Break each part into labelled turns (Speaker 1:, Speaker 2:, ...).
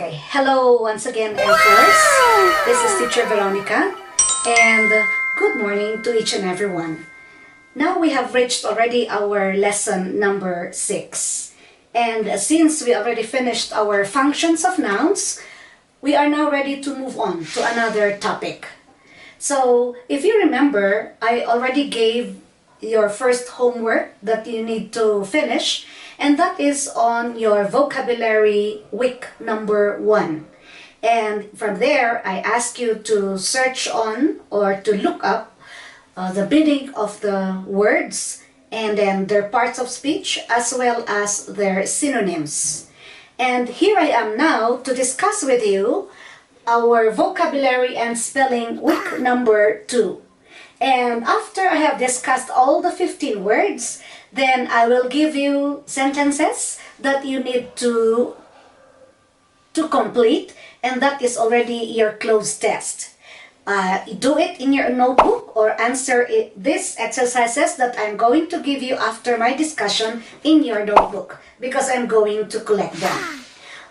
Speaker 1: Okay, hello once again, M.4s. This is Teacher Veronica, and good morning to each and every one. Now we have reached already our lesson number 6. And since we already finished our functions of nouns, we are now ready to move on to another topic. So, if you remember, I already gave your first homework that you need to finish, and that is on your vocabulary week number 1. And from there, I ask you to search on or to look up the meaning of the words and then their parts of speech as well as their synonyms. And here I am now to discuss with you our vocabulary and spelling week number 2. And after I have discussed all the 15 words, then I will give you sentences that you need to complete, and that is already your closed test. Do it in your notebook or answer these exercises that I'm going to give you after my discussion in your notebook because I'm going to collect them.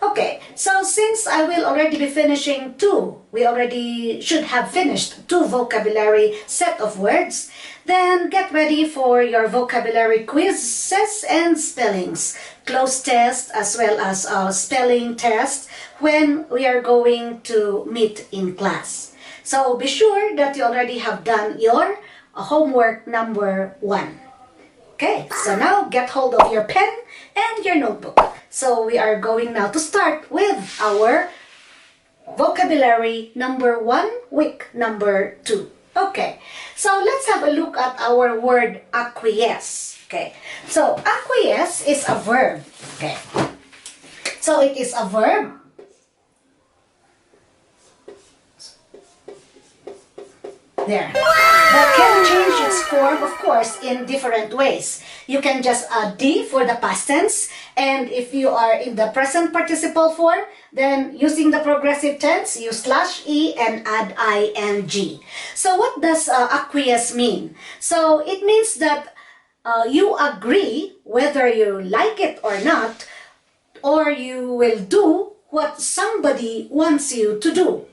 Speaker 1: Okay, so since I will already be finishing 2, we already should have finished 2 vocabulary set of words, then get ready for your vocabulary quizzes and spellings, closed test as well as spelling test when we are going to meet in class. So be sure that you already have done your homework number 1. Okay, so now get hold of your pen and your notebook. So we are going now to start with our vocabulary number 1, week number 2. Okay, so let's have a look at our word acquiesce. Okay, so acquiesce is a verb. Okay, so it is a verb. There. That can change its form, of course, in different ways. You can just add D for the past tense, and if you are in the present participle form, then using the progressive tense, use /e and add ing. So what does acquiesce mean? So it means that you agree whether you like it or not, or you will do what somebody wants you to do.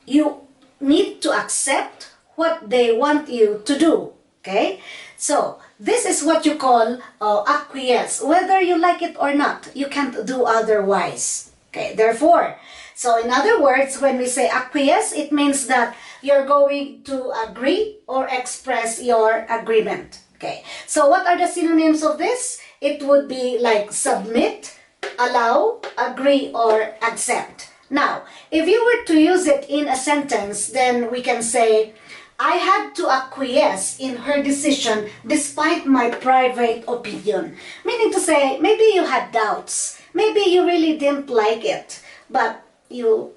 Speaker 1: You need to accept what they want you to do. Okay, so this is what you call acquiesce, whether you like it or not. You can't do otherwise. Okay, therefore, so in other words, when we say acquiesce, it means that you're going to agree or express your agreement. Okay, so what are the synonyms of this? It would be like submit, allow, agree, or accept. Now, if you were to use it in a sentence, then we can say, I had to acquiesce in her decision despite my private opinion. Meaning to say, maybe you had doubts. Maybe you really didn't like it, but you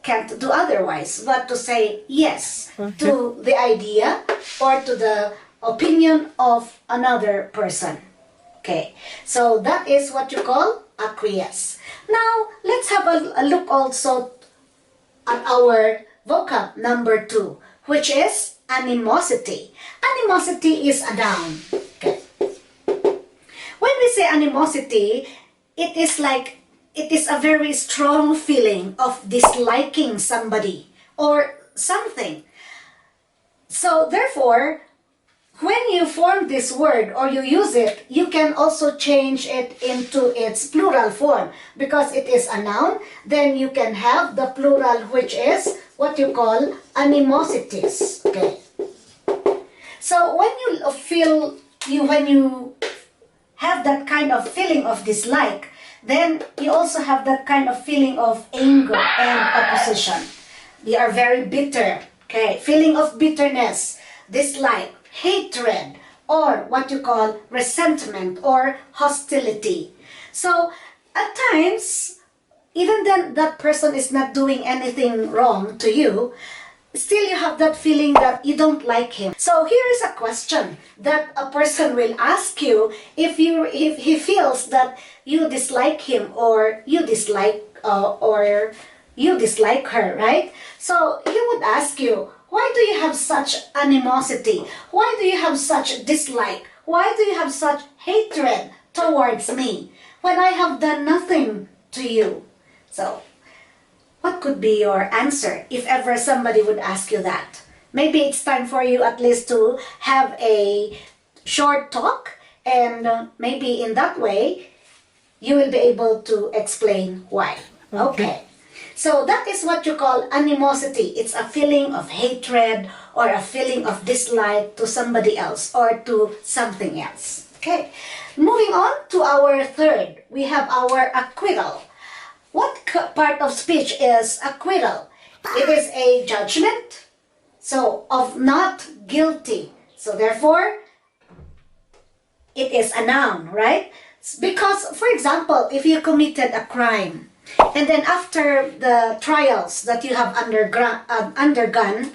Speaker 1: can't do otherwise but to say yes to the idea or to the opinion of another person. Okay, so that is what you call acquiesce. Now, let's have a look also at our vocab number 2, which is animosity. Animosity is a noun. Okay. When we say animosity, it is a very strong feeling of disliking somebody or something. So therefore, when you form this word or you use it, you can also change it into its plural form. Because it is a noun, then you can have the plural, which is what you call animosities. Okay. So when you have that kind of feeling of dislike, then you also have that kind of feeling of anger and opposition. You are very bitter. Okay, feeling of bitterness, dislike, hatred, or what you call resentment or hostility. So at times, even then that person is not doing anything wrong to you, still you have that feeling that you don't like him. So here is a question that a person will ask you if he feels that you dislike him or you dislike her, right? So he would ask you, why do you have such animosity? Why do you have such dislike? Why do you have such hatred towards me when I have done nothing to you? So What could be your answer if ever somebody would ask you that? Maybe it's time for you at least to have a short talk, and maybe in that way you will be able to explain why. Okay. So that is what you call animosity. It's a feeling of hatred or a feeling of dislike to somebody else or to something else. Okay. Moving on to our third, we have our acquittal. What part of speech is acquittal? It is a judgment, so of not guilty. So therefore, it is a noun, right? Because, for example, if you committed a crime, and then after the trials that you have undergone,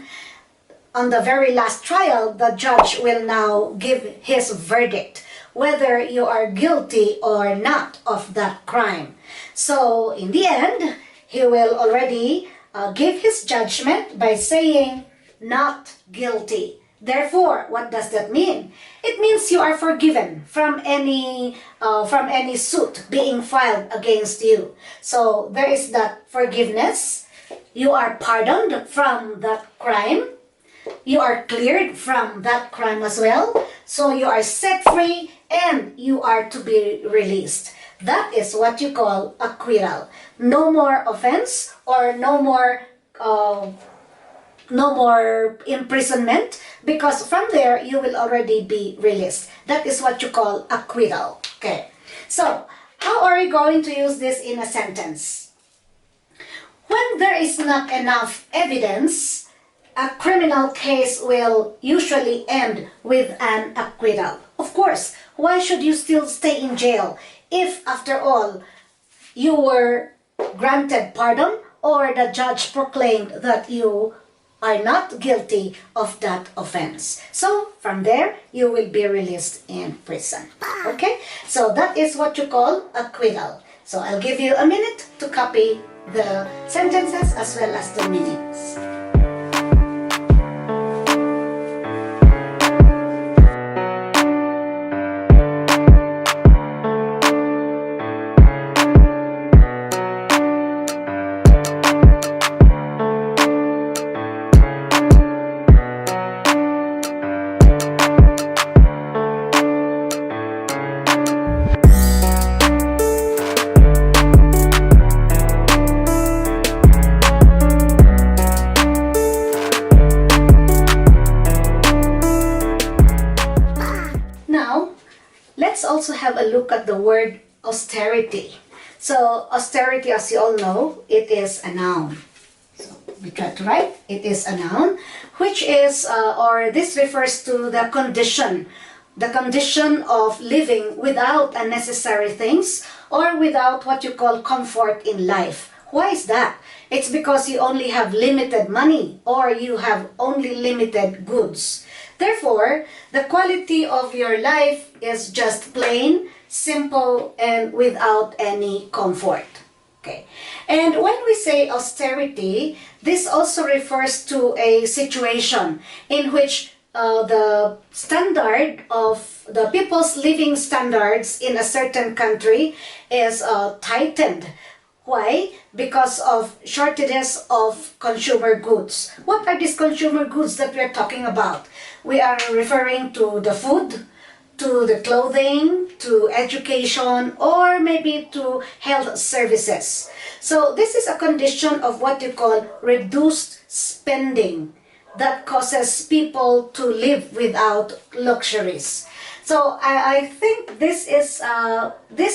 Speaker 1: on the very last trial, the judge will now give his verdict, whether you are guilty or not of that crime. So, in the end, he will already give his judgment by saying, not guilty. Therefore, what does that mean? It means you are forgiven from any suit being filed against you. So there is that forgiveness. You are pardoned from that crime. You are cleared from that crime as well. So you are set free and you are to be released. That is what you call acquittal. No more offense or no more imprisonment, because from there you will already be released. That is what you call acquittal. Okay. So, how are we going to use this in a sentence? When there is not enough evidence, a criminal case will usually end with an acquittal. Of course, why should you still stay in jail if, after all, you were granted pardon or the judge proclaimed that you are not guilty of that offense? So from there, you will be released in prison. Okay? So that is what you call acquittal. So I'll give you a minute to copy the sentences as well as the meanings. Let's also have a look at the word austerity. So austerity, as you all know, it is a noun. So we try to write, it is a noun, which is, or this refers to the condition of living without unnecessary things or without what you call comfort in life. Why is that? It's because you only have limited money or you have only limited goods. Therefore, the quality of your life is just plain, simple, and without any comfort. Okay. And when we say austerity, this also refers to a situation in which the standard of the people's living standards in a certain country is tightened. Why? Because of shortages of consumer goods. What are these consumer goods that we're talking about? We are referring to the food, to the clothing, to education, or maybe to health services. So this is a condition of what you call reduced spending that causes people to live without luxuries. So I think this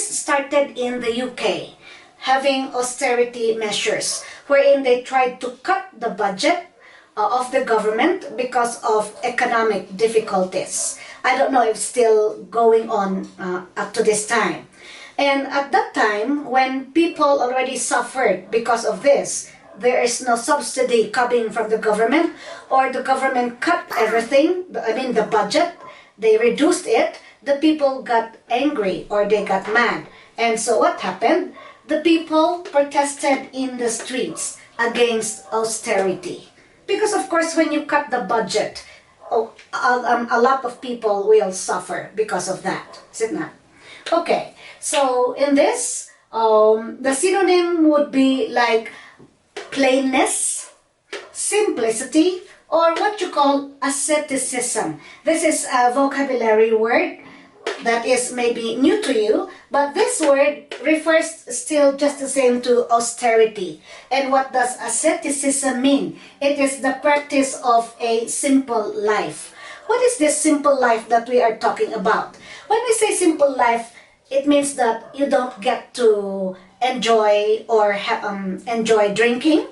Speaker 1: started in the UK, having austerity measures wherein they tried to cut the budget of the government because of economic difficulties. I don't know if it's still going on up to this time. And at that time, when people already suffered because of this, there is no subsidy coming from the government, or the government cut everything, the budget, they reduced it, the people got angry or they got mad. And so what happened? The people protested in the streets against austerity. Because of course, when you cut the budget, a lot of people will suffer because of that, is it not? Okay, so in this, the synonym would be like plainness, simplicity, or what you call asceticism. This is a vocabulary word that is maybe new to you, but this word refers still just the same to austerity. And what does asceticism mean? It is the practice of a simple life. What is this simple life that we are talking about? When we say simple life, it means that you don't get to enjoy or enjoy drinking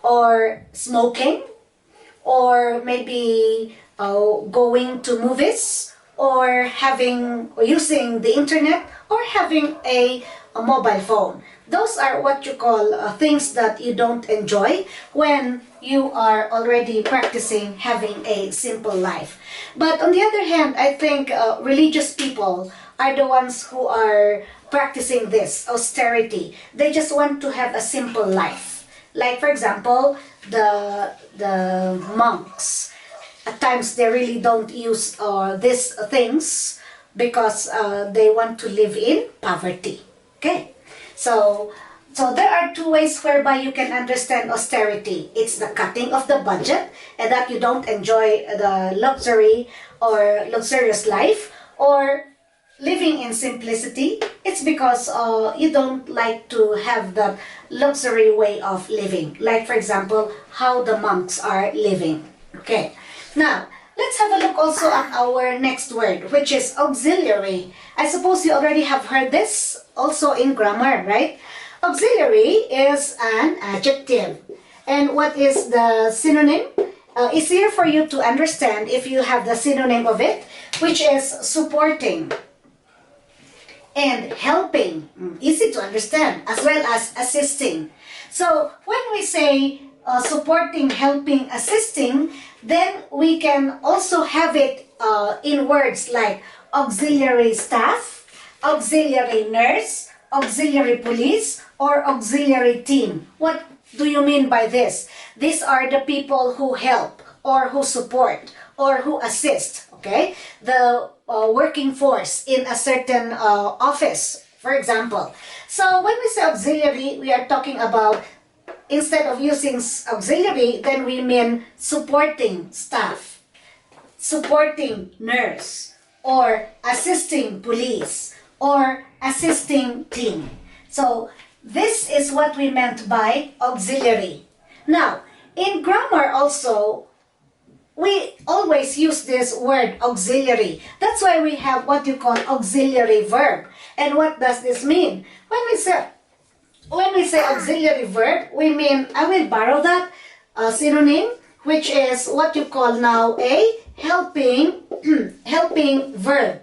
Speaker 1: or smoking, or maybe going to movies, or using the internet, or having a mobile phone. Those are what you call things that you don't enjoy when you are already practicing having a simple life. But on the other hand, I think religious people are the ones who are practicing this austerity. They just want to have a simple life. Like for example, the monks. At times they really don't use these things because they want to live in poverty. Okay, so there are two ways whereby you can understand austerity. It's the cutting of the budget, and that you don't enjoy the luxury or luxurious life, or living in simplicity. It's because you don't like to have that luxury way of living. Like for example, how the monks are living. Okay. Now, let's have a look also at our next word, which is auxiliary. I suppose you already have heard this also in grammar, right? Auxiliary is an adjective. And what is the synonym? Easier for you to understand if you have the synonym of it, which is supporting and helping. Easy to understand, as well as assisting. So, when we say supporting, helping, assisting, then we can also have it in words like auxiliary staff, auxiliary nurse, auxiliary police, or auxiliary team. What do you mean by this? These are the people who help, or who support, or who assist, okay? The working force in a certain office, for example. So when we say auxiliary, we are talking about, instead of using auxiliary, then we mean supporting staff, supporting nurse, or assisting police, or assisting team. So this is what we meant by auxiliary. Now, in grammar also, we always use this word auxiliary. That's why we have what you call auxiliary verb. And what does this mean? When we say auxiliary verb, we mean, I will borrow that synonym, which is what you call now a helping, helping verb.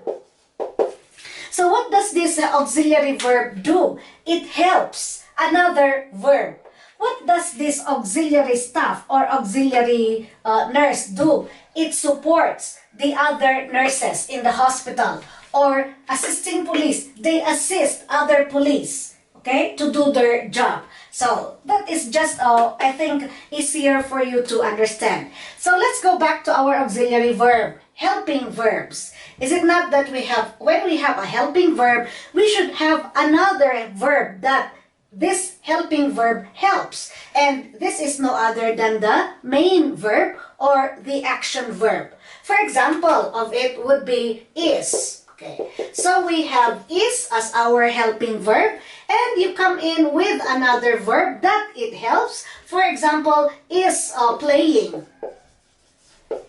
Speaker 1: So what does this auxiliary verb do? It helps another verb. What does this auxiliary staff or auxiliary nurse do? It supports the other nurses in the hospital. Or assisting police, they assist other police, okay, to do their job. So that is just, I think, easier for you to understand. So let's go back to our auxiliary verb, helping verbs. Is it not that when we have a helping verb, we should have another verb that this helping verb helps? And this is no other than the main verb or the action verb. For example of it would be is. Okay, so we have is as our helping verb, and you come in with another verb that it helps. For example, is playing.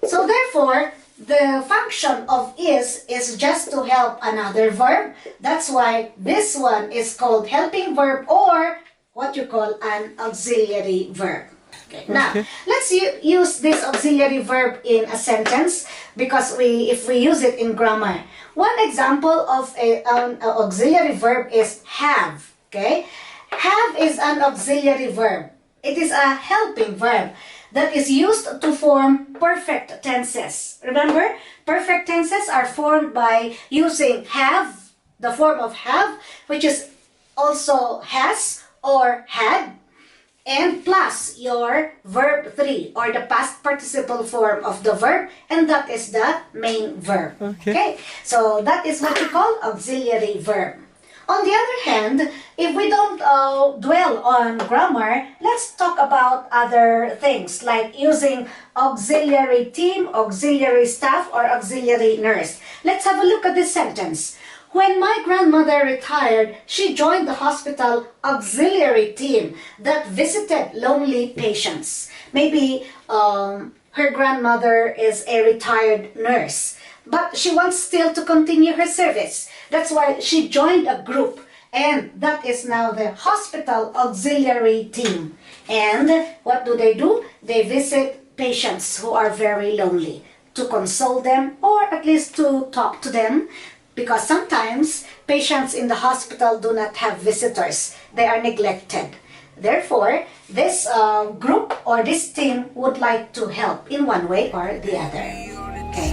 Speaker 1: So therefore, the function of is just to help another verb. That's why this one is called helping verb, or what you call an auxiliary verb. Okay. Now, let's use this auxiliary verb in a sentence, because if we use it in grammar. One example of an auxiliary verb is have. Okay, have is an auxiliary verb. It is a helping verb that is used to form perfect tenses. Remember, perfect tenses are formed by using have, the form of have, which is also has or had, and plus your verb 3, or the past participle form of the verb, and that is the main verb. Okay, so that is what we call auxiliary verb. On the other hand, if we don't dwell on grammar, let's talk about other things like using auxiliary team, auxiliary staff, or auxiliary nurse. Let's have a look at this sentence. When my grandmother retired, she joined the hospital auxiliary team that visited lonely patients. Maybe her grandmother is a retired nurse, but she wants still to continue her service. That's why she joined a group, and that is now the hospital auxiliary team. And what do? They visit patients who are very lonely to console them, or at least to talk to them, because sometimes patients in the hospital do not have visitors. They are neglected. Therefore, this group or this team would like to help in one way or the other. Okay.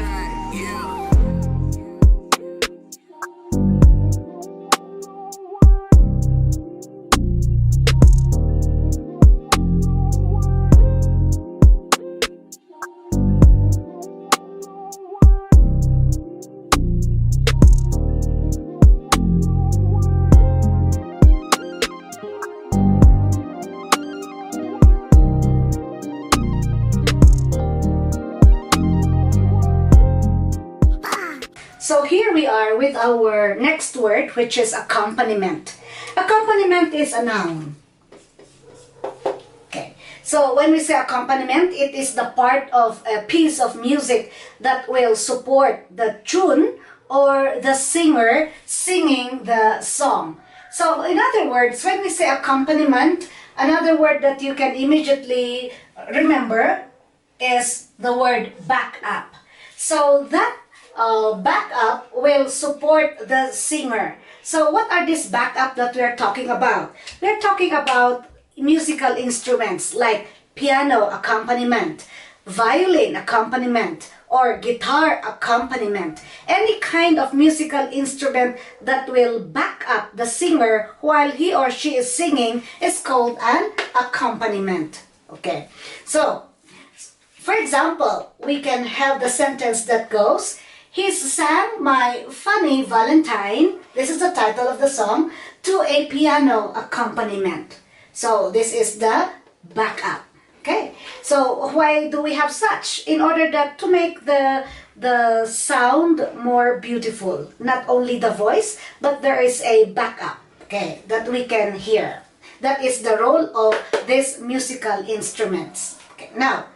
Speaker 1: So here we are with our next word, which is accompaniment. Accompaniment is a noun. Okay. So when we say accompaniment, it is the part of a piece of music that will support the tune or the singer singing the song. So in other words, when we say accompaniment, another word that you can immediately remember is the word back up. So that backup will support the singer. So what are these backup that we are talking about? We are talking about musical instruments like piano accompaniment, violin accompaniment, or guitar accompaniment. Any kind of musical instrument that will back up the singer while he or she is singing is called an accompaniment. Okay, so for example, we can have the sentence that goes, he sang My Funny Valentine, this is the title of the song, to a piano accompaniment. So this is the backup. Okay, so why do we have such? In order that to make the sound more beautiful. Not only the voice, but there is a backup, okay, that we can hear. That is the role of these musical instruments. Okay, now,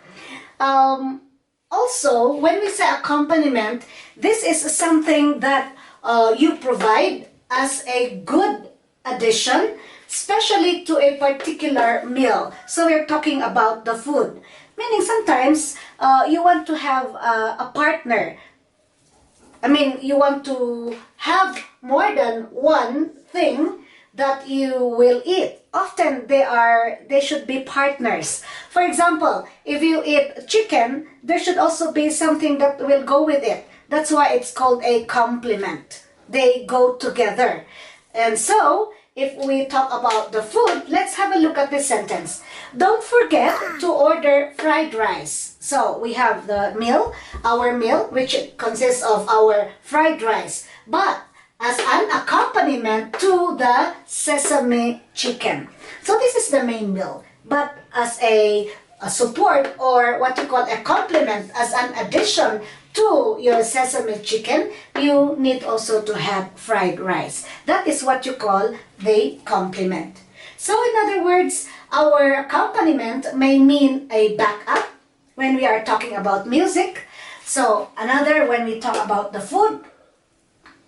Speaker 1: also, when we say accompaniment, this is something that you provide as a good addition, especially to a particular meal. So we're talking about the food. Meaning sometimes you want to have a partner. I mean, you want to have more than one thing that you will eat. Often they should be partners. For example, if you eat chicken, there should also be something that will go with it. That's why it's called a complement. They go together. And so, if we talk about the food, let's have a look at this sentence. Don't forget to order fried rice. So, we have the meal, our meal, which consists of our fried rice. But as an accompaniment to the sesame chicken. So this is the main meal. But as a support, or what you call a complement, as an addition to your sesame chicken, you need also to have fried rice. That is what you call the complement. So in other words, our accompaniment may mean a backup when we are talking about music. So another when we talk about the food,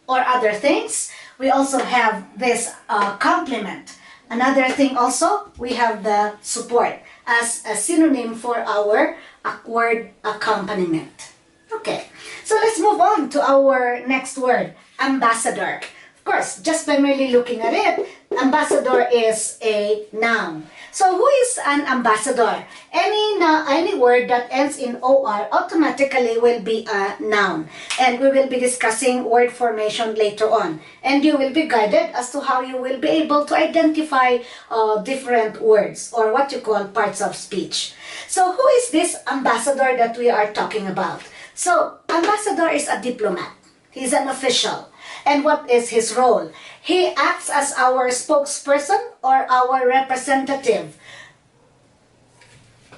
Speaker 1: or other things, we also have this complement. Another thing also, we have the support as a synonym for our word accompaniment. Okay, so let's move on to our next word, ambassador. Of course, just by merely looking at it, ambassador is a noun. So who is an ambassador? Any word that ends in OR automatically will be a noun. And we will be discussing word formation later on. And you will be guided as to how you will be able to identify different words, or what you call parts of speech. So who is this ambassador that we are talking about? So ambassador is a diplomat. He's an official. And what is his role? He acts as our spokesperson or our representative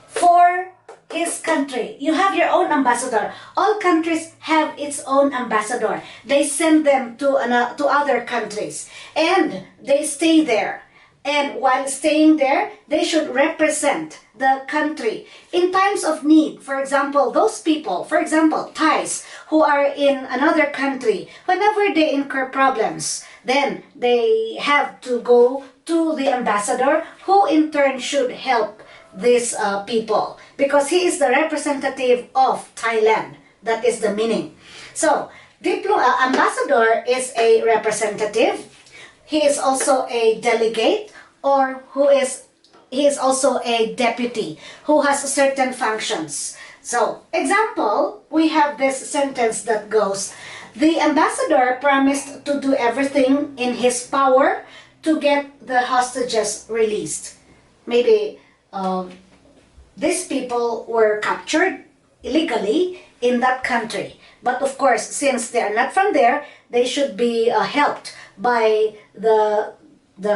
Speaker 1: for his country. You have your own ambassador. All countries have its own ambassador. They send them to other countries and they stay there. And while staying there, they should represent the country in times of need. For example, those people, for example, Thais who are in another country, whenever they incur problems, then they have to go to the ambassador, who in turn should help these people, because he is the representative of Thailand. That is the meaning. So, ambassador is a representative. He is also a delegate, or he is also a deputy who has certain functions. So, example, we have this sentence that goes, the ambassador promised to do everything in his power to get the hostages released. Maybe these people were captured illegally in that country. But of course, since they are not from there, they should be helped by the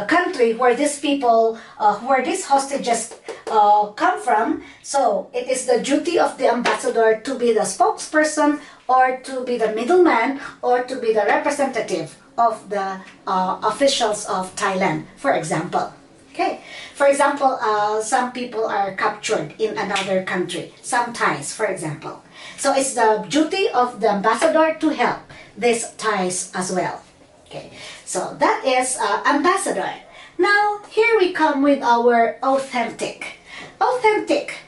Speaker 1: country where these people, where these hostages come from. So it is the duty of the ambassador to be the spokesperson, or to be the middleman, or to be the representative of the officials of Thailand, for example. Okay. For example, some people are captured in another country, some Thais, for example. So it's the duty of the ambassador to help these Thais as well. Okay. So that is ambassador. Now, here we come with our authentic. Authentic,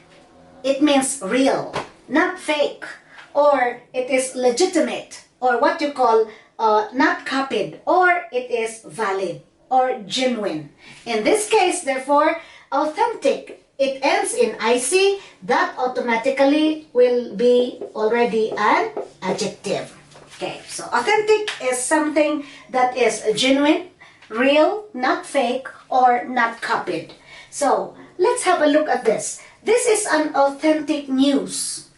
Speaker 1: it means real, not fake, or it is legitimate, or what you call not copied, or it is valid or genuine. In this case, therefore, authentic, it ends in IC, that automatically will be already an adjective. Okay, so authentic is something that is genuine, real, not fake, or not copied. So, let's have a look at this. This is an authentic news.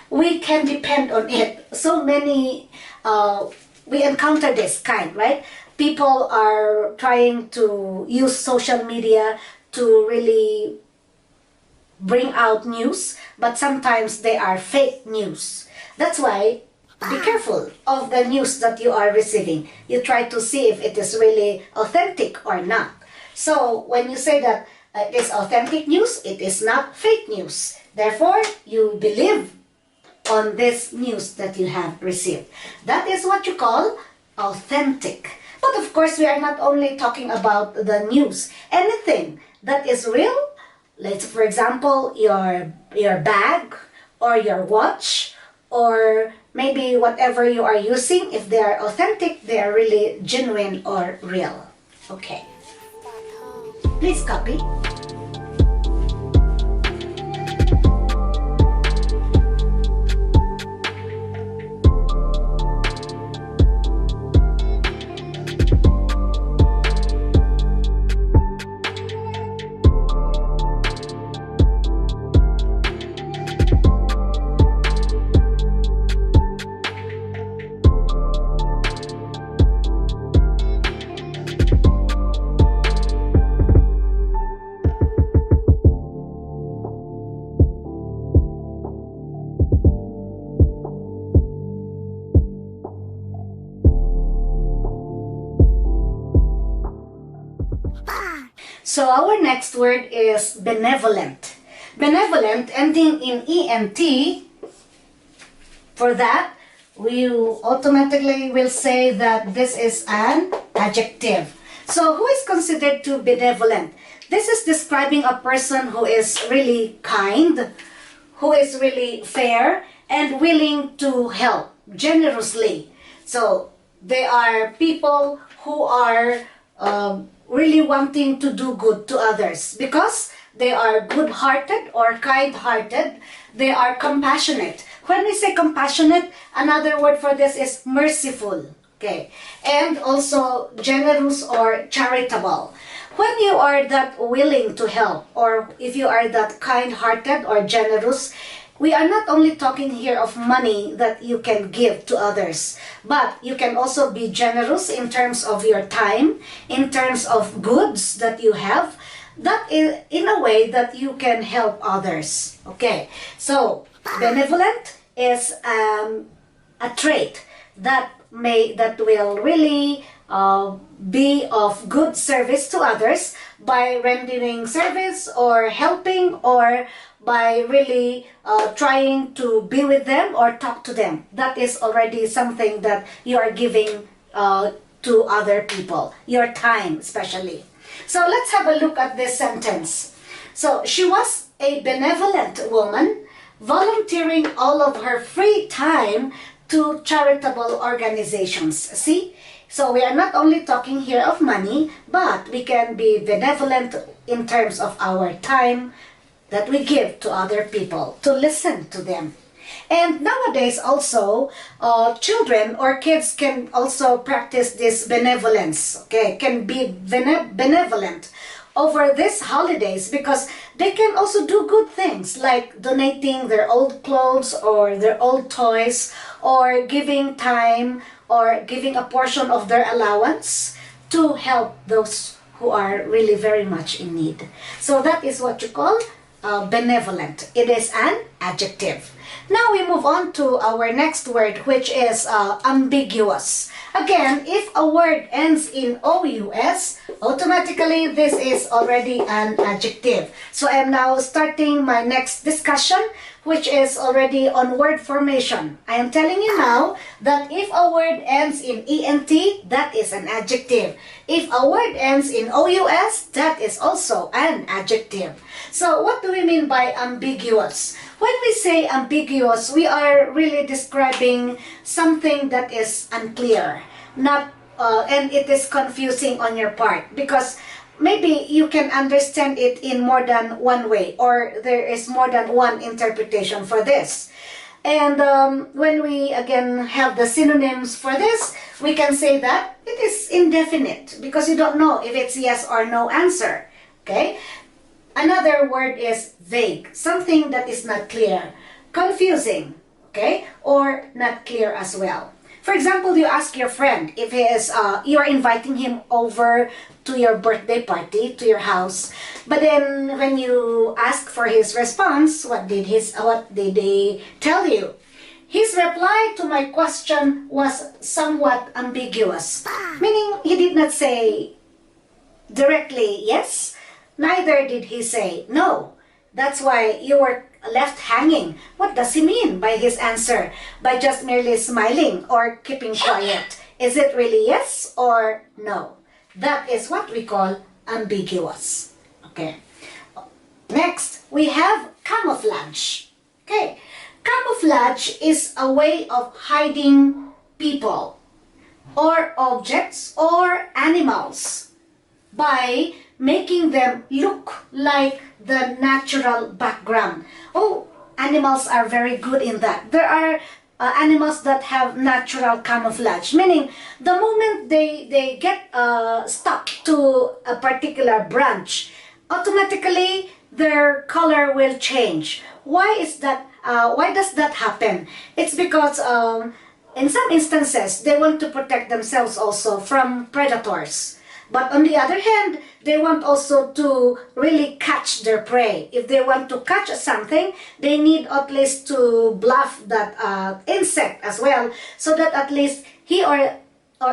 Speaker 1: We can depend on it. So many, we encounter this kind, right? People are trying to use social media to really bring out news, but sometimes they are fake news. That's why be careful of the news that you are receiving. You try to see if it is really authentic or not. So when you say that it is authentic news, it is not fake news. Therefore, you believe on this news that you have received. That is what you call authentic. But of course, we are not only talking about the news. Anything that is real, like for example, your bag or your watch, or maybe whatever you are using, if they are authentic, they are really genuine or real. Okay. Please copy. So our next word is benevolent. Benevolent, ending in ENT. For that, we automatically will say that this is an adjective. So who is considered to be benevolent? This is describing a person who is really kind, who is really fair, and willing to help generously. So they are people who are really wanting to do good to others because they are good-hearted or kind-hearted. They are compassionate. When we say compassionate, another word for this is merciful. Okay, and also generous or charitable. When you are that willing to help, or if you are that kind-hearted or generous, we are not only talking here of money that you can give to others, but you can also be generous in terms of your time, in terms of goods that you have, that is in a way that you can help others. Okay, so benevolent is a trait that will really be of good service to others by rendering service or helping, or by really trying to be with them or talk to them. That is already something that you are giving to other people, your time especially. So let's have a look at this sentence. So she was a benevolent woman, volunteering all of her free time to charitable organizations. See? So we are not only talking here of money, but we can be benevolent in terms of our time that we give to other people, to listen to them. And nowadays also, children or kids can also practice this benevolence, okay, can be benevolent over these holidays, because they can also do good things like donating their old clothes or their old toys, or giving time or giving a portion of their allowance to help those who are really very much in need. So that is what you call benevolent. It is an adjective. Now we move on to our next word, which is ambiguous. Again, if a word ends in OUS, automatically this is already an adjective. So I am now starting my next discussion, which is already on word formation. I am telling you now that if a word ends in ENT, that is an adjective. If a word ends in OUS, that is also an adjective. So what do we mean by ambiguous? When we say ambiguous, we are really describing something that is unclear, and it is confusing on your part, because maybe you can understand it in more than one way, or there is more than one interpretation for this. And when we again have the synonyms for this, we can say that it is indefinite, because you don't know if it's yes or no answer. Okay? Another word is vague, something that is not clear, confusing, okay, or not clear as well. For example, you ask your friend if he is, you are inviting him over to your birthday party, to your house, but then when you ask for his response, what did they tell you? His reply to my question was somewhat ambiguous, meaning he did not say directly yes, neither did he say no. That's why you were left hanging. What does he mean by his answer? By just merely smiling or keeping quiet? Is it really yes or no? That is what we call ambiguous. Okay. Next, we have camouflage. Okay. Camouflage is a way of hiding people or objects or animals by making them look like the natural background. Oh, animals are very good in that. There are animals that have natural camouflage, meaning the moment they get stuck to a particular branch, automatically their color will change. Why is that? Why does that happen? It's because in some instances they want to protect themselves also from predators. But on the other hand, they want also to really catch their prey. If they want to catch something, they need at least to bluff that insect as well, so that at least he or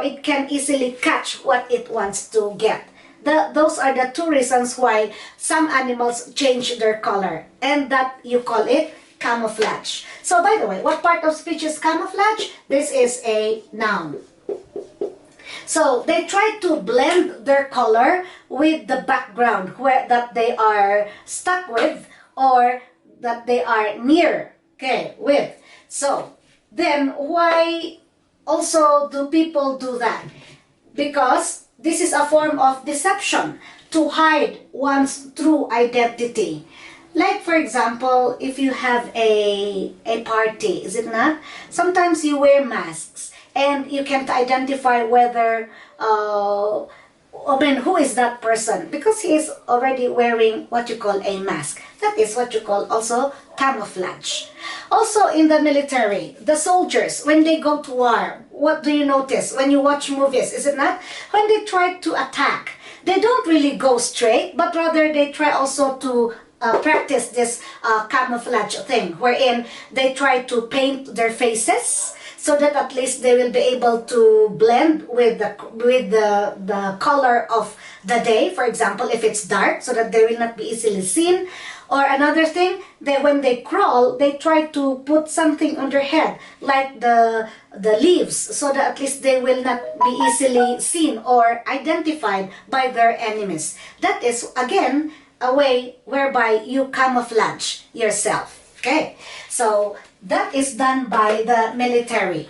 Speaker 1: it can easily catch what it wants to get. Those are the two reasons why some animals change their color, and that you call it camouflage. So by the way, what part of speech is camouflage? This is a noun. So they try to blend their color with the background that they are stuck with, or that they are near, okay, with. So then why also do people do that? Because this is a form of deception, to hide one's true identity. Like for example, if you have a party, is it not? Sometimes you wear masks and you can't identify whether I mean, who is that person? Because he is already wearing what you call a mask. That is what you call also camouflage. Also in the military, the soldiers, when they go to war, what do you notice when you watch movies? Is it not? When they try to attack, they don't really go straight, but rather they try also to practice this camouflage thing, wherein they try to paint their faces so that at least they will be able to blend with the color of the day. For example, if it's dark, so that they will not be easily seen. Or another thing, when they crawl, they try to put something on their head, like the leaves, so that at least they will not be easily seen or identified by their enemies. That is, again, a way whereby you camouflage yourself. Okay, so that is done by the military.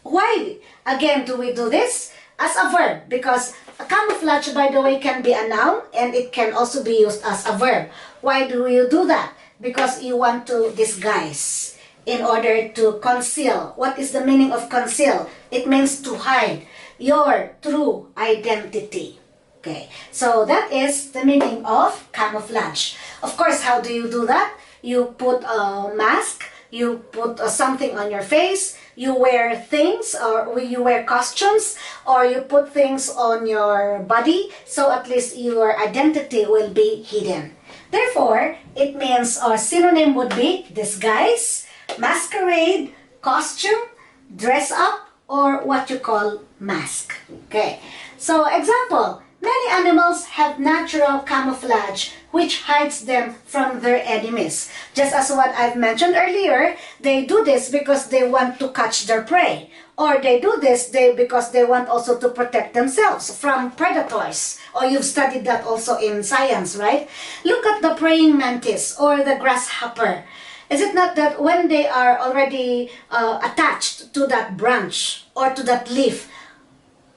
Speaker 1: Why, again, do we do this? As a verb, because a camouflage, by the way, can be a noun and it can also be used as a verb. Why do you do that? Because you want to disguise in order to conceal. What is the meaning of conceal? It means to hide your true identity. Okay, so that is the meaning of camouflage. Of course, how do you do that? You put a mask, you put something on your face, you wear things, or you wear costumes, or you put things on your body, so at least your identity will be hidden. Therefore, it means, or synonym would be disguise, masquerade, costume, dress up, or what you call mask. Okay, so example, many animals have natural camouflage which hides them from their enemies. Just as what I've mentioned earlier, they do this because they want to catch their prey. Or they do this because they want also to protect themselves from predators. Or you've studied that also in science, right? Look at the praying mantis or the grasshopper. Is it not that when they are already attached to that branch or to that leaf,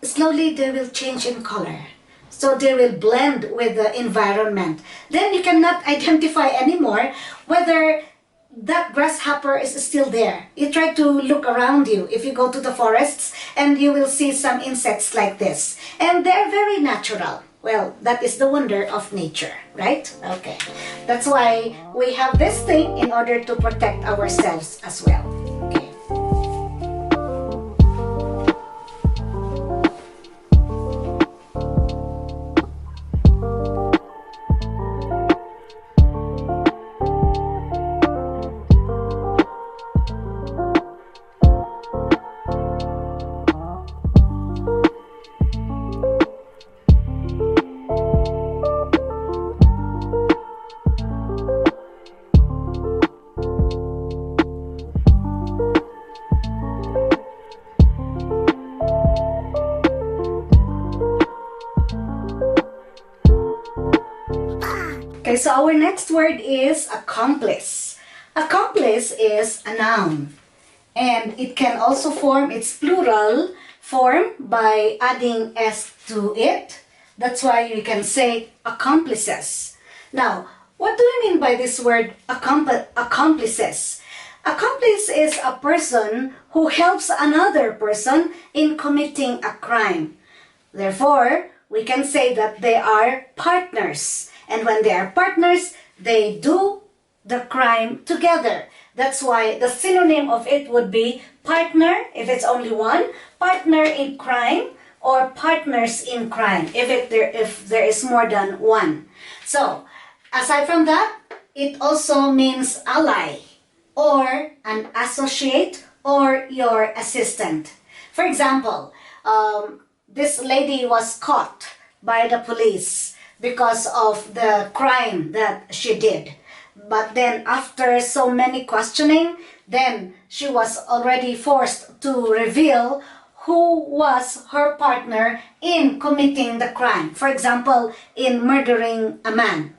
Speaker 1: slowly they will change in color? So they will blend with the environment. Then you cannot identify anymore whether that grasshopper is still there. You try to look around you if you go to the forests, and you will see some insects like this. And they're very natural. Well, that is the wonder of nature, right? Okay. That's why we have this thing in order to protect ourselves as well. Okay. Okay, so our next word is accomplice. Accomplice is a noun, and it can also form its plural form by adding s to it. That's why you can say accomplices. Now, what do we mean by this word accomplices? Accomplice is a person who helps another person in committing a crime. Therefore, we can say that they are partners. And when they are partners, they do the crime together. That's why the synonym of it would be partner, if it's only one, partner in crime, or partners in crime, if there is more than one. So, aside from that, it also means ally, or an associate, or your assistant. For example, this lady was caught by the police because of the crime that she did. But then after so many questioning, then she was already forced to reveal who was her partner in committing the crime. For example, in murdering a man.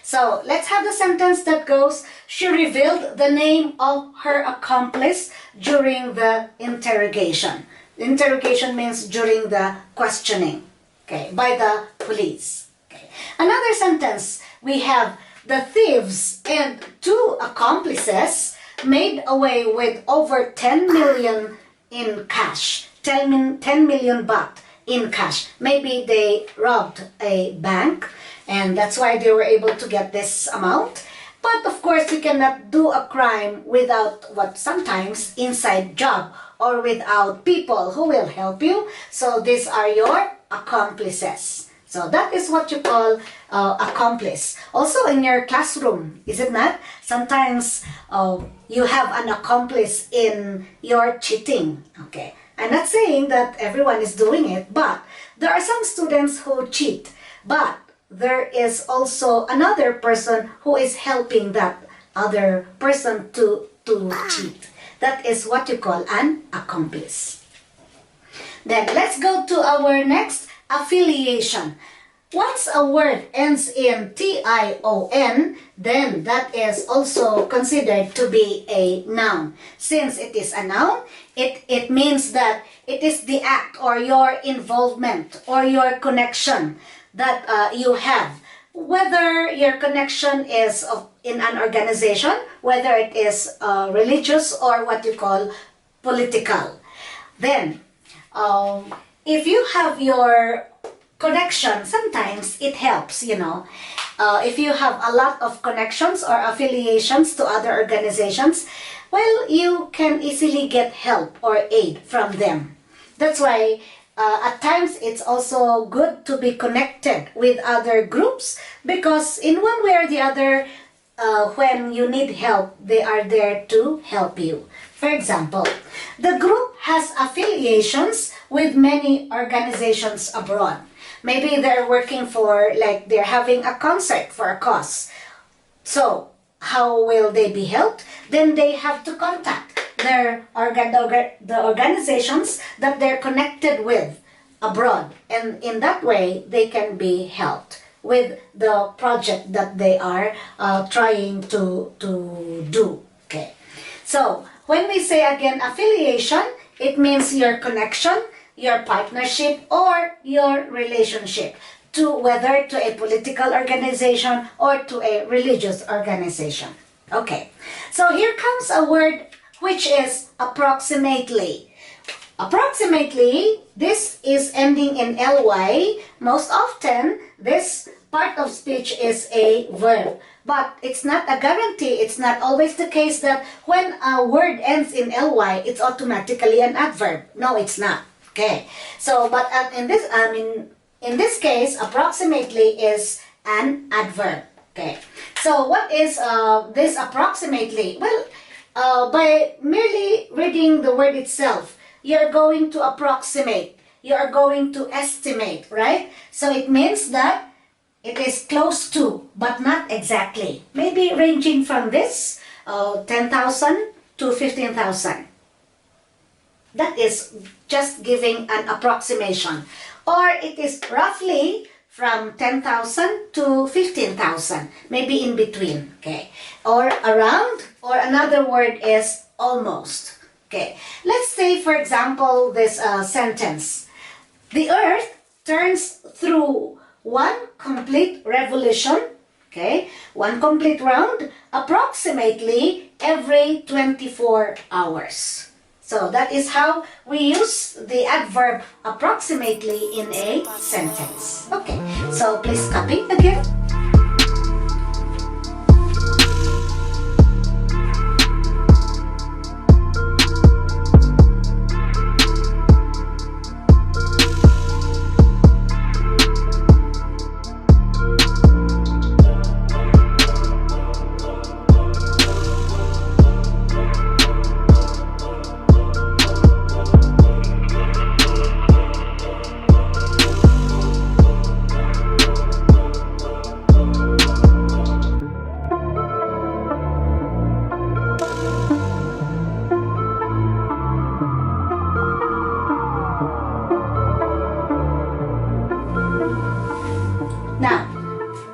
Speaker 1: So let's have the sentence that goes, she revealed the name of her accomplice during the interrogation. Interrogation means during the questioning, okay, by the police. Okay. Another sentence, we have the thieves and two accomplices made away with over 10 million in cash, 10 million baht in cash. Maybe they robbed a bank and that's why they were able to get this amount. But of course, you cannot do a crime without what sometimes inside job or without people who will help you. So these are your accomplices. So that is what you call accomplice. Also in your classroom, is it not? Sometimes you have an accomplice in your cheating. Okay, I'm not saying that everyone is doing it, but there are some students who cheat. But there is also another person who is helping that other person to cheat. That is what you call an accomplice. Then let's go to our next, affiliation. Once a word ends in tion, then that is also considered to be a noun. Since it is a noun, it means that it is the act or your involvement or your connection that you have. Whether your connection is in an organization, whether it is religious or what you call political. Then, if you have your connection, sometimes it helps, you know. If you have a lot of connections or affiliations to other organizations, well, you can easily get help or aid from them. That's why at times it's also good to be connected with other groups, because in one way or the other, when you need help, they are there to help you. For example, the group has affiliations with many organizations abroad. Maybe they're working for, like they're having a concert for a cause. So how will they be helped? Then they have to contact the organizations that they're connected with abroad. And in that way, they can be helped with the project that they are trying to do. Okay. So when we say again affiliation, it means your connection, your partnership, or your relationship to whether to a political organization or to a religious organization. Okay, so here comes a word which is approximately. Approximately, this is ending in ly. Most often, this part of speech is a verb. But it's not a guarantee. It's not always the case that when a word ends in ly, it's automatically an adverb. No, it's not. Okay. So, but in this case, approximately is an adverb. Okay. So, what is this approximately? Well, by merely reading the word itself, you're going to approximate. You are going to estimate, right? So it means that it is close to, but not exactly. Maybe ranging from this 10,000 to 15,000. That is just giving an approximation. Or it is roughly from 10,000 to 15,000. Maybe in between. Okay. Or around, or another word is almost. Okay. Let's say, for example, this sentence. The earth turns through one complete revolution, okay, one complete round, approximately every 24 hours. So that is how we use the adverb approximately in a sentence. Okay, so please copy again. Now,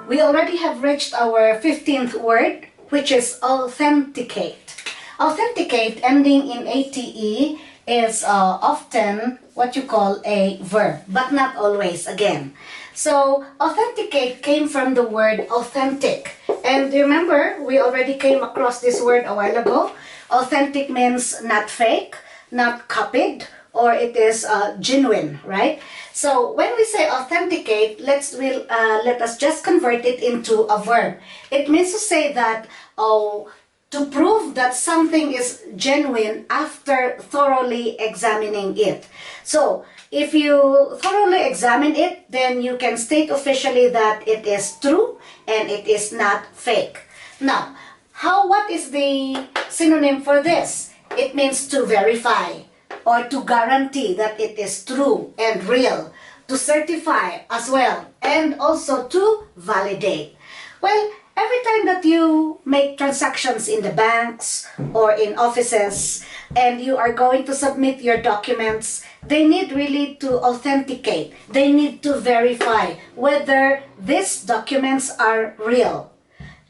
Speaker 1: we already have reached our 15th word, which is authenticate. Authenticate, ending in ate, is often what you call a verb, but not always again. So, authenticate came from the word authentic. And remember, we already came across this word a while ago. Authentic means not fake, not copied, or it is genuine, right? So when we say authenticate, let us just convert it into a verb. It means to say that, oh, to prove that something is genuine after thoroughly examining it. So if you thoroughly examine it, then you can state officially that it is true and it is not fake. Now, what is the synonym for this? It means to verify or to guarantee that it is true and real, to certify as well, and also to validate. Well, every time that you make transactions in the banks or in offices and you are going to submit your documents, they need really to authenticate. They need to verify whether these documents are real.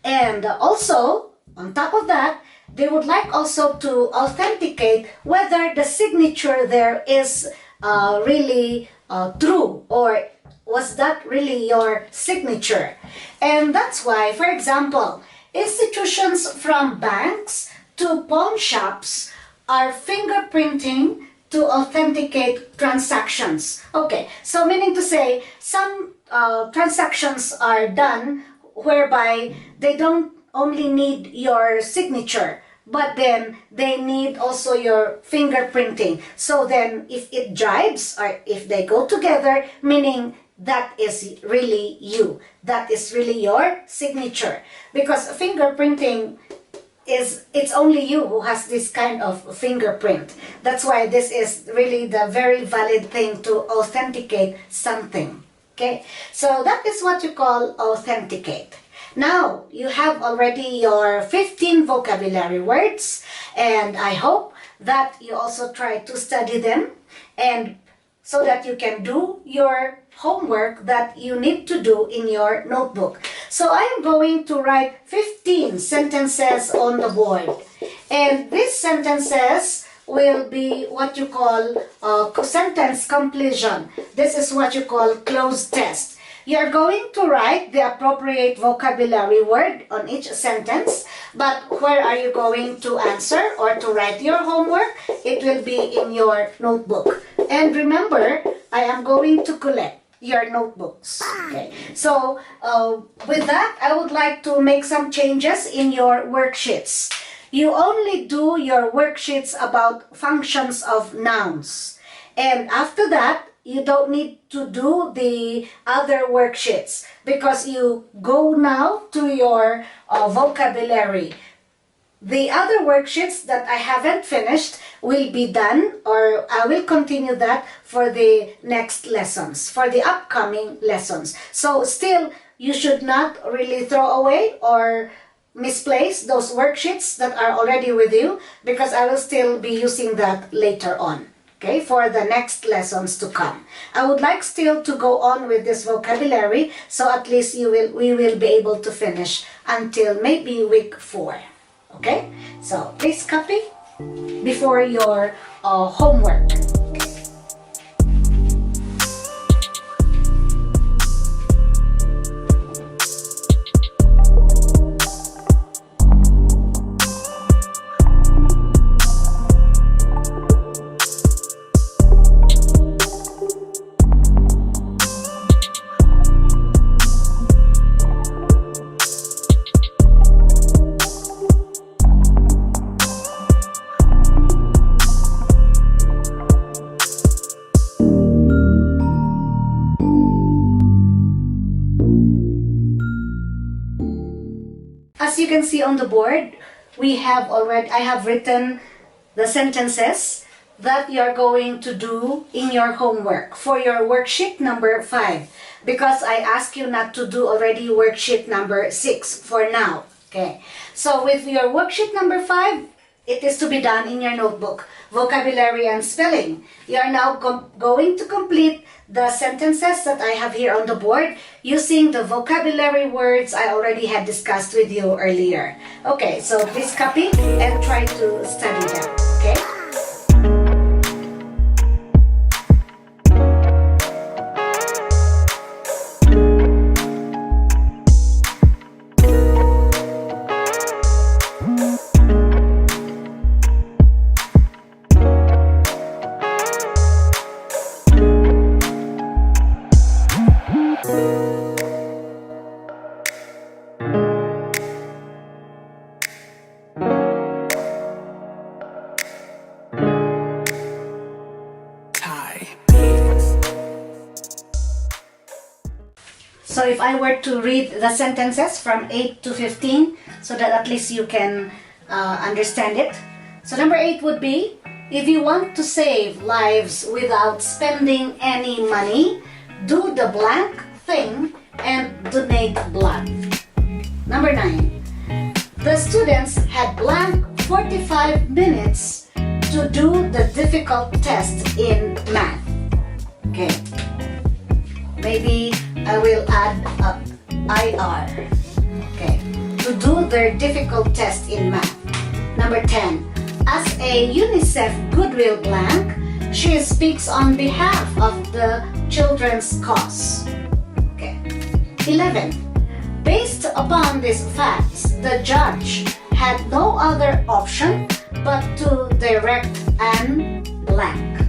Speaker 1: And also, on top of that, they would like also to authenticate whether the signature there is really true, or was that really your signature. And that's why, for example, institutions from banks to pawn shops are fingerprinting to authenticate transactions. Okay, so meaning to say some transactions are done whereby they don't only need your signature, but then they need also your fingerprinting. So then if it jives or if they go together, meaning that is really you. That is really your signature. Because fingerprinting it's only you who has this kind of fingerprint. That's why this is really the very valid thing to authenticate something. Okay? So that is what you call authenticate. Now, you have already your 15 vocabulary words, and I hope that you also try to study them, and so that you can do your homework that you need to do in your notebook. So I am going to write 15 sentences on the board, and these sentences will be what you call sentence completion. This is what you call closed test. You're going to write the appropriate vocabulary word on each sentence, but where are you going to answer or to write your homework? It will be in your notebook. And remember, I am going to collect your notebooks. Okay. So with that, I would like to make some changes in your worksheets. You only do your worksheets about functions of nouns. And after that, you don't need to do the other worksheets because you go now to your vocabulary. The other worksheets that I haven't finished will be done, or I will continue that for the next lessons, for the upcoming lessons. So still, you should not really throw away or misplace those worksheets that are already with you, because I will still be using that later on. Okay, for the next lessons to come. I would like still to go on with this vocabulary, so at least we will be able to finish until maybe week 4. Okay, so please copy before your homework. As you can see on the board, I have written the sentences that you are going to do in your homework for your worksheet number 5, because I asked you not to do already worksheet number 6 for now. Okay, so with your worksheet number 5, it is to be done in your notebook, vocabulary and spelling. You are now going to complete the sentences that I have here on the board using the vocabulary words I already had discussed with you earlier. Okay, so please copy and try to study them. Okay? So if I were to read the sentences from 8 to 15, so that at least you can understand it. So number 8 would be, if you want to save lives without spending any money, do the blank thing and donate blood. Number 9, the students had blank 45 minutes to do the difficult test in math. Okay, maybe I will add IR. Okay, to do their difficult test in math. Number 10, as a UNICEF Goodwill blank, she speaks on behalf of the children's cause. Okay. 11, based upon these facts, the judge had no other option but to direct an blank.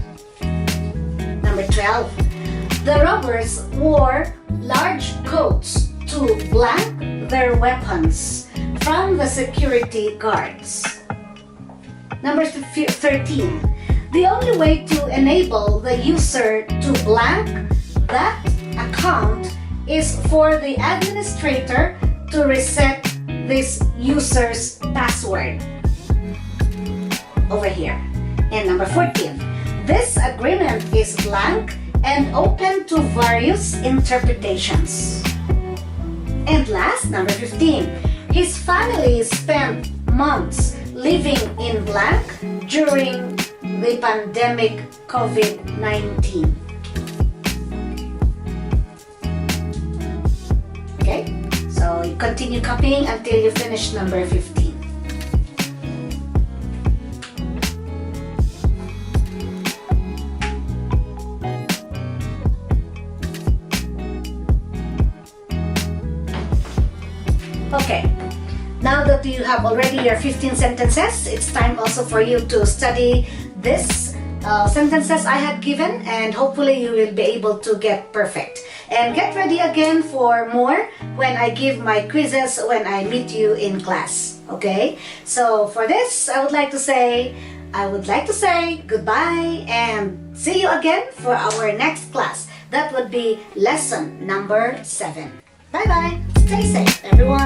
Speaker 1: Number 12, the robbers wore large coats to blank their weapons from the security guards. Number 13, the only way to enable the user to blank that account is for the administrator to reset this user's password. Over here. And number 14, this agreement is blank and open to various interpretations. And last, number 15, his family spent months living in blank during the pandemic COVID-19. Okay, so you continue copying until you finish number 15. Okay, now that you have already your 15 sentences, it's time also for you to study this sentences I had given, and hopefully you will be able to get perfect. And get ready again for more when I give my quizzes when I meet you in class. Okay? So for this, I would like to say goodbye and see you again for our next class. That would be lesson number 7. Bye-bye. Stay safe, everyone.